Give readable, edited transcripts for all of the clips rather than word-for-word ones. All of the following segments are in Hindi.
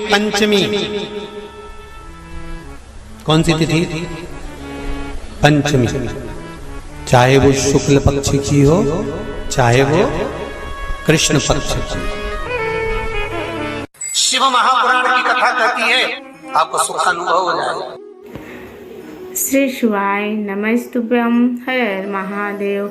पंचमी कौन सी तिथि? पंचमी। चाहे वो शुक्ल पक्ष की हो, चाहे वो कृष्ण पक्ष की। शिव महापुराण की कथा कहती है, आपको सुख अनुभव हो जाएगा। श्री शिवाय नमस्तुभ्यम। हर महादेव।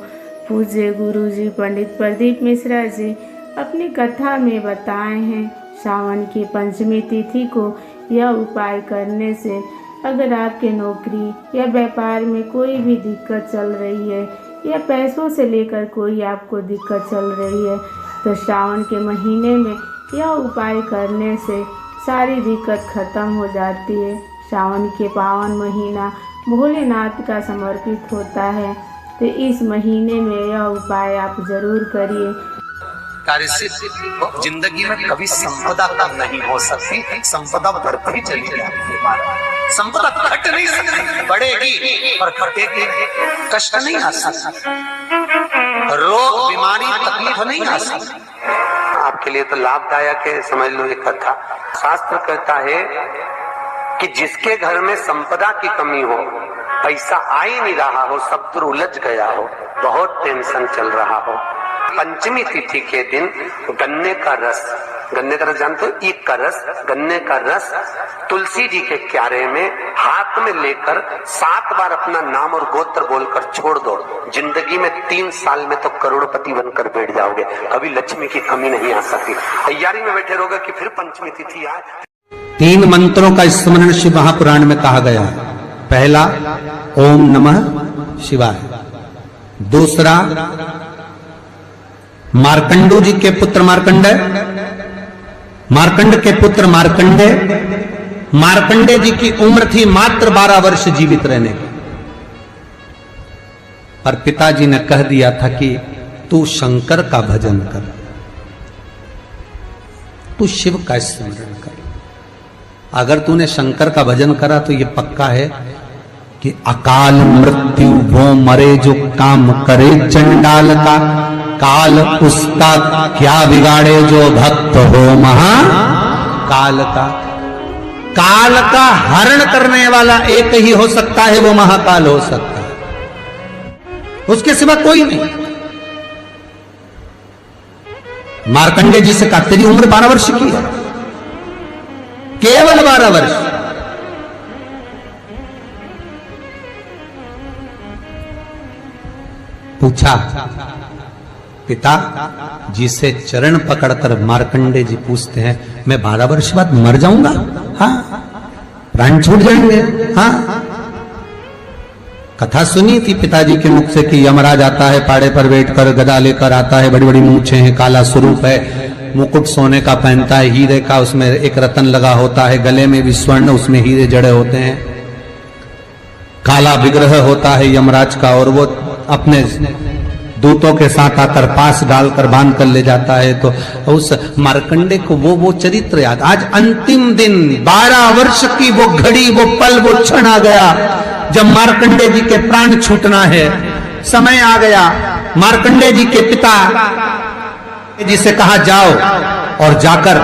पूज्य गुरु जी पंडित प्रदीप मिश्रा जी अपनी कथा में बताए हैं, सावन की पंचमी तिथि को यह उपाय करने से अगर आपके नौकरी या व्यापार में कोई भी दिक्कत चल रही है या पैसों से लेकर कोई आपको दिक्कत चल रही है, तो सावन के महीने में यह उपाय करने से सारी दिक्कत खत्म हो जाती है। सावन के पावन महीना भोलेनाथ का समर्पित होता है, तो इस महीने में यह उपाय आप जरूर करिए। कार्य सिद्धि जिंदगी में कभी संपदा कम नहीं हो सकती, संपदा बढ़ती चली जाती है। संपदा घट नहीं सकती, बढ़ेगी और घटेगी, कष्ट नहीं आ सकता, रोग बीमारी तकलीफ नहीं आ सकती। आपके लिए तो लाभदायक है, समझ लो ये कथा। शास्त्र कहता है कि जिसके घर में संपदा की कमी हो, पैसा आ ही नहीं रहा हो, सब दूर उलझ गया हो, बहुत टेंशन चल रहा हो, पंचमी तिथि के दिन गन्ने का रस जानते हो, ईख का रस, गन्ने का रस तुलसी जी के क्यारे में हाथ में लेकर 7 बार अपना नाम और गोत्र बोलकर छोड़ दो, जिंदगी में 3 साल में तो करोड़पति बनकर बैठ जाओगे, कभी लक्ष्मी की कमी नहीं आ सकती। तैयारी में बैठे रहोगे कि फिर पंचमी तिथि आए। 3 मंत्रों का स्मरण शिव महापुराण में कहा गया है। पहला ओम नमः शिवाय, दूसरा मार्कंडू जी के पुत्र मार्कंडेय, मार्कंड के पुत्र मार्कंडेय, मार्कंडेय जी की उम्र थी मात्र 12 वर्ष जीवित रहने की, पर पिताजी ने कह दिया था कि तू शंकर का भजन कर, तू शिव का स्मरण कर। अगर तूने शंकर का भजन करा तो ये पक्का है कि अकाल मृत्यु वो मरे जो काम करे चंडाल का, काल उसका क्या बिगाड़े जो भक्त हो महा काल का। काल का हरण करने वाला एक ही हो सकता है, वो महाकाल हो सकता है, उसके सिवा कोई नहीं। मार्कंडेय जी से कहा तेरी उम्र 12 वर्ष की है, केवल 12 वर्ष। पूछा पिता जी से चरण पकड़कर मार्कंडेय जी पूछते हैं, मैं 12 वर्ष बाद मर जाऊंगा? हाँ, प्राण छूट जाएंगे। हाँ, कथा सुनी थी पिताजी के मुख से कि यमराज आता है, पाड़े पर बैठकर गदा लेकर आता है, बड़ी बड़ी मूंछें हैं, काला स्वरूप है, मुकुट सोने का पहनता है, हीरे का, उसमें एक रतन लगा होता है, गले में भी स्वर्ण, उसमें हीरे जड़े होते हैं, काला विग्रह होता है यमराज का, और वो अपने दूतों के साथ आकर पास डालकर बांध कर ले जाता है। तो उस मार्कंडेय को वो चरित्र याद। आज अंतिम दिन 12 वर्ष की वो घड़ी, वो पल, वो क्षण आ गया जब मार्कंडेय जी के प्राण छूटना है। समय आ गया। मार्कंडेय जी के पिता जी से कहा जाओ और जाकर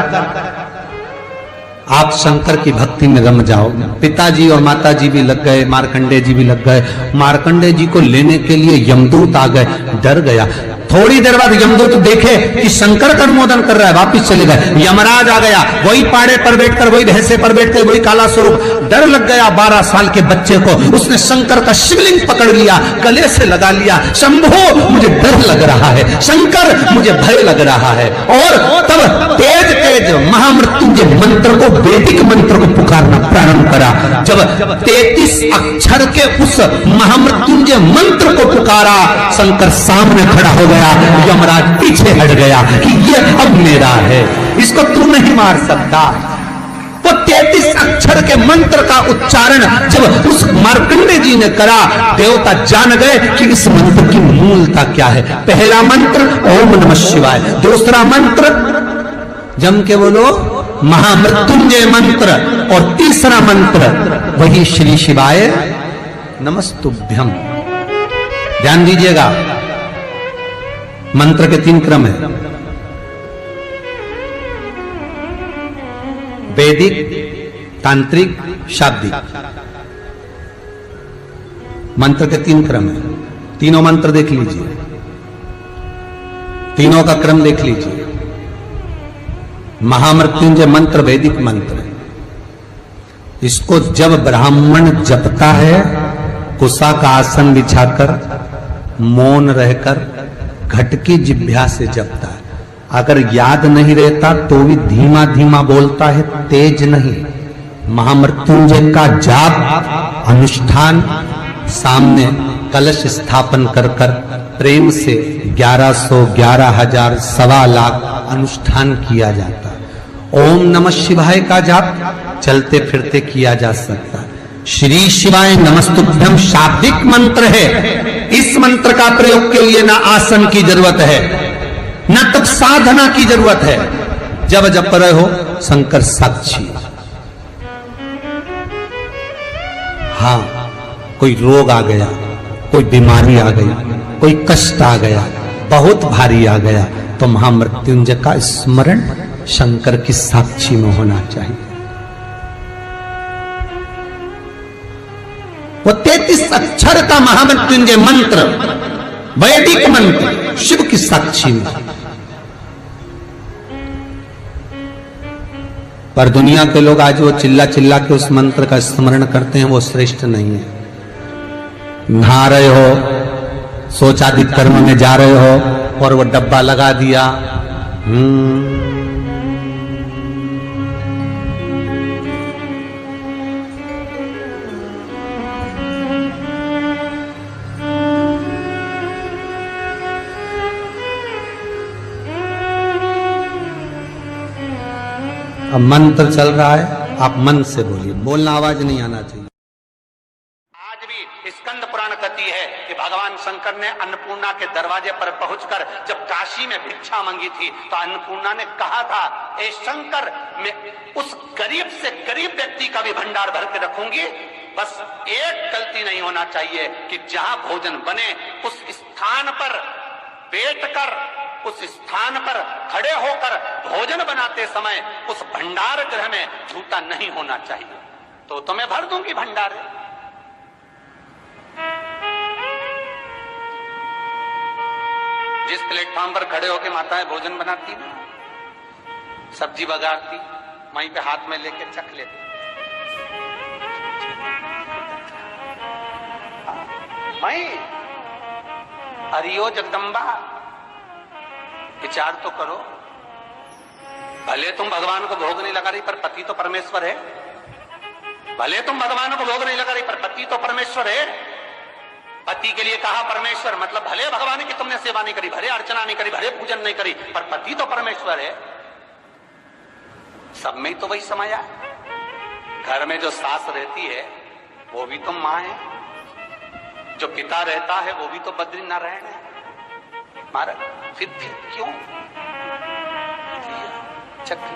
आप शंकर की भक्ति में रम जाओ। पिताजी और माताजी भी लग गए, मार्कंडेय जी भी लग गए। मार्कंडेय जी को लेने के लिए यमदूत आ गए, डर गया। थोड़ी देर बाद यमदूत देखे कि शंकर का अनुमोदन कर रहा है, वापिस चले गए। यमराज आ गया, वही पाड़े पर बैठकर, वही भैंसे पर बैठकर, वही काला स्वरूप। डर लग गया 12 साल के बच्चे को। उसने शंकर का शिवलिंग पकड़ लिया, गले से लगा लिया, शंभो मुझे डर लग रहा है, शंकर मुझे भय लग रहा है। और तब तेज तेज महामृत्युंजय मंत्र को, वैदिक मंत्र को पुकारना प्रारंभ करा। जब 33 अक्षर के उस महामृत्युंजय मंत्र को पुकारा, शंकर सामने खड़ा हो गया, यमराज पीछे हट गया कि ये अब मेरा है, इसको तू नहीं मार सकता। वो 33 अक्षर के मंत्र का उच्चारण जब उस मार्कंडेय जी ने करा, देवता जान गए कि इस मंत्र की मूलता क्या है। पहला मंत्र ओम नमः शिवाय, दूसरा मंत्र जम के बोलो महामृत्युंजय मंत्र, और तीसरा मंत्र वही श्री शिवाय नमस्तुभ्यम। ध्यान दीजिएगा, मंत्र के 3 क्रम है। वैदिक, तांत्रिक, शाब्दिक। मंत्र के 3 क्रम है, तीनों मंत्र देख लीजिए, तीनों का क्रम देख लीजिए। महामृत्युंजय मंत्र वैदिक मंत्र है। इसको जब ब्राह्मण जपता है, कुशा का आसन बिछाकर मौन रहकर घट की जिह्वा से जपता है। अगर याद नहीं रहता तो भी धीमा धीमा बोलता है, तेज नहीं। महामृत्युंजय का जाप अनुष्ठान सामने कलश स्थापन कर कर प्रेम से 1100, 11,000, 1,25,00,000 अनुष्ठान किया जाता है। ओम नमः शिवाय का जाप चलते फिरते किया जा सकता है। श्री शिवाय नमस्तुभ्यम शाब्दिक मंत्र है। इस मंत्र का प्रयोग के लिए ना आसन की जरूरत है, न तब साधना की जरूरत है। जब जप रहे हो शंकर साक्षी। हाँ, कोई रोग आ गया, कोई बीमारी आ गई, कोई कष्ट आ गया, बहुत भारी आ गया, तो महामृत्युंजय का स्मरण शंकर की साक्षी में होना चाहिए। वो 33 अक्षर का महामृत्युंजय मंत्र, वैदिक मंत्र, शिव की साक्षी में। पर दुनिया के लोग आज वो चिल्ला चिल्ला के उस मंत्र का स्मरण करते हैं, वो श्रेष्ठ नहीं है। नहा रहे हो, सोचादिक कर्म में जा रहे हो और वो डब्बा लगा दिया, अब मंत्र चल रहा है, आप मन से बोलिए, बोलना आवाज नहीं आना चाहिए। आज भी स्कंद पुराण कहती है कि भगवान शंकर ने अन्नपूर्णा के दरवाजे पर पहुंचकर जब काशी में भिक्षा मांगी थी तो अन्नपूर्णा ने कहा था, ए शंकर, मैं उस गरीब से गरीब व्यक्ति का भी भंडार भर के रखूंगी, बस एक गलती नहीं होना चाहिए कि जहां भोजन बने उस स्थान पर बैठकर, उस स्थान पर खड़े होकर भोजन बनाते समय उस भंडार गृह में झूठा नहीं होना चाहिए। तो तुम्हें भर दूंगी भंडार। जिस प्लेटफॉर्म पर खड़े होकर माताएं भोजन बनाती ना, सब्जी बघारती, वहीं पे हाथ में लेके चख लेती। वहीं हरियो जगदम्बा, विचार तो करो। भले तुम भगवान को भोग नहीं लगा रही, पर पति तो परमेश्वर है। भले तुम भगवान को भोग नहीं लगा रही, पर पति तो परमेश्वर है। पति के लिए कहा परमेश्वर, मतलब भले भगवान की तुमने सेवा नहीं करी, भले अर्चना नहीं करी, भले पूजन नहीं करी, पर पति तो परमेश्वर है। सब में तो वही समाया है। घर में जो सास रहती है वो भी तो मां है, जो पिता रहता है वो भी तो बद्रीनारायण है। महाराज फिर क्यों चक्र?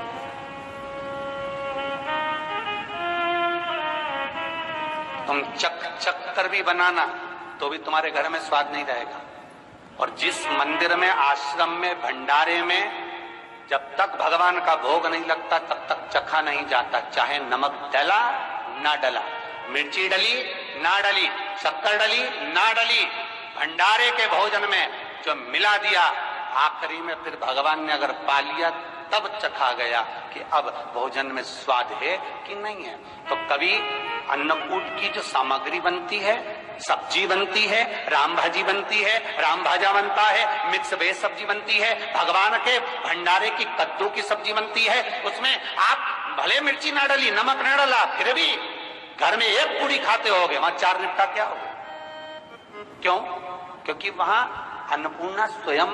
तुम चक कर भी बनाना तो भी तुम्हारे घर में स्वाद नहीं रहेगा। और जिस मंदिर में, आश्रम में, भंडारे में जब तक भगवान का भोग नहीं लगता तब तक चखा नहीं जाता, चाहे नमक डला ना डला, मिर्ची डली ना डली, शक्कर डली ना डली, भंडारे के भोजन में जो मिला दिया, आखिरी में फिर भगवान ने अगर पा लिया तब चखा गया कि अब भोजन में स्वाद है कि नहीं है। तो कभी अन्नकूट की जो सामग्री बनती है, सब्जी बनती है, राम भाजी बनती है, राम भाजा बनता है, मिक्स वेज सब्जी बनती है, भगवान के भंडारे की कद्दू की सब्जी बनती है, उसमें आप भले मिर्ची ना डली, नमक ना डला, फिर भी घर में एक पूरी खाते होगे, वहां 4 निपटा क्या होगा? क्यों? क्योंकि वहां अन्नपूर्णा स्वयं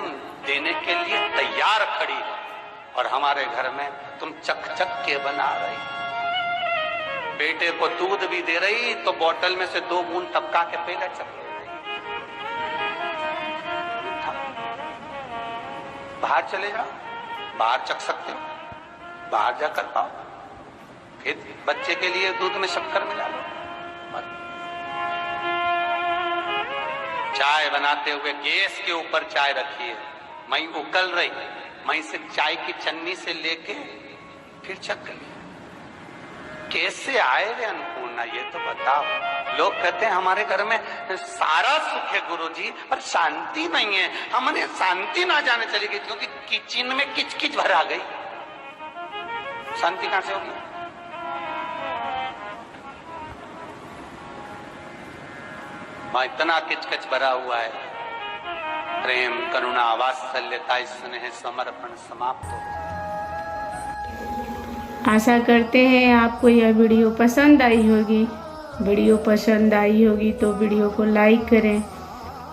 देने के लिए तैयार खड़ी है। और हमारे घर में तुम चक चक के बना रही, बेटे को दूध भी दे रही तो बोतल में से 2 बूंद टपका के पहले चक ले रही। बाहर चले जाओ, बाहर चख सकते हो, बाहर जा कर पाओ, फिर बच्चे के लिए दूध में शक्कर मिला लो। चाय बनाते हुए गैस के ऊपर चाय रखी है, वहीं उकल रही, वहीं से चाय की चन्नी से लेके फिर चख ली। कैसे आए रे अन्नपूर्णा, ये तो बताओ। लोग कहते हैं हमारे घर में सारा सुख है गुरुजी, पर शांति नहीं है। हमने शांति ना जाने चली गई, क्योंकि किचन में किच किच भर आ गई। शांति कहां से होगी? वहां इतना किचकिच भरा हुआ है। प्रेम, करुणा, वात्सल्यता, स्नेह, समर्पण समाप्त हो। आशा करते हैं आपको यह वीडियो पसंद आई होगी। वीडियो पसंद आई होगी तो वीडियो को लाइक करें।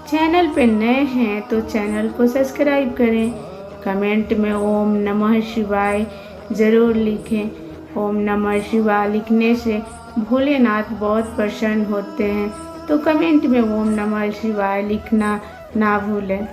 चैनल पे नए हैं तो चैनल को सब्सक्राइब करें। कमेंट में ओम नमः शिवाय ज़रूर लिखें। ओम नमः शिवाय लिखने से भोलेनाथ बहुत प्रसन्न होते हैं, तो कमेंट में ओम नमः शिवाय लिखना ना भूलें।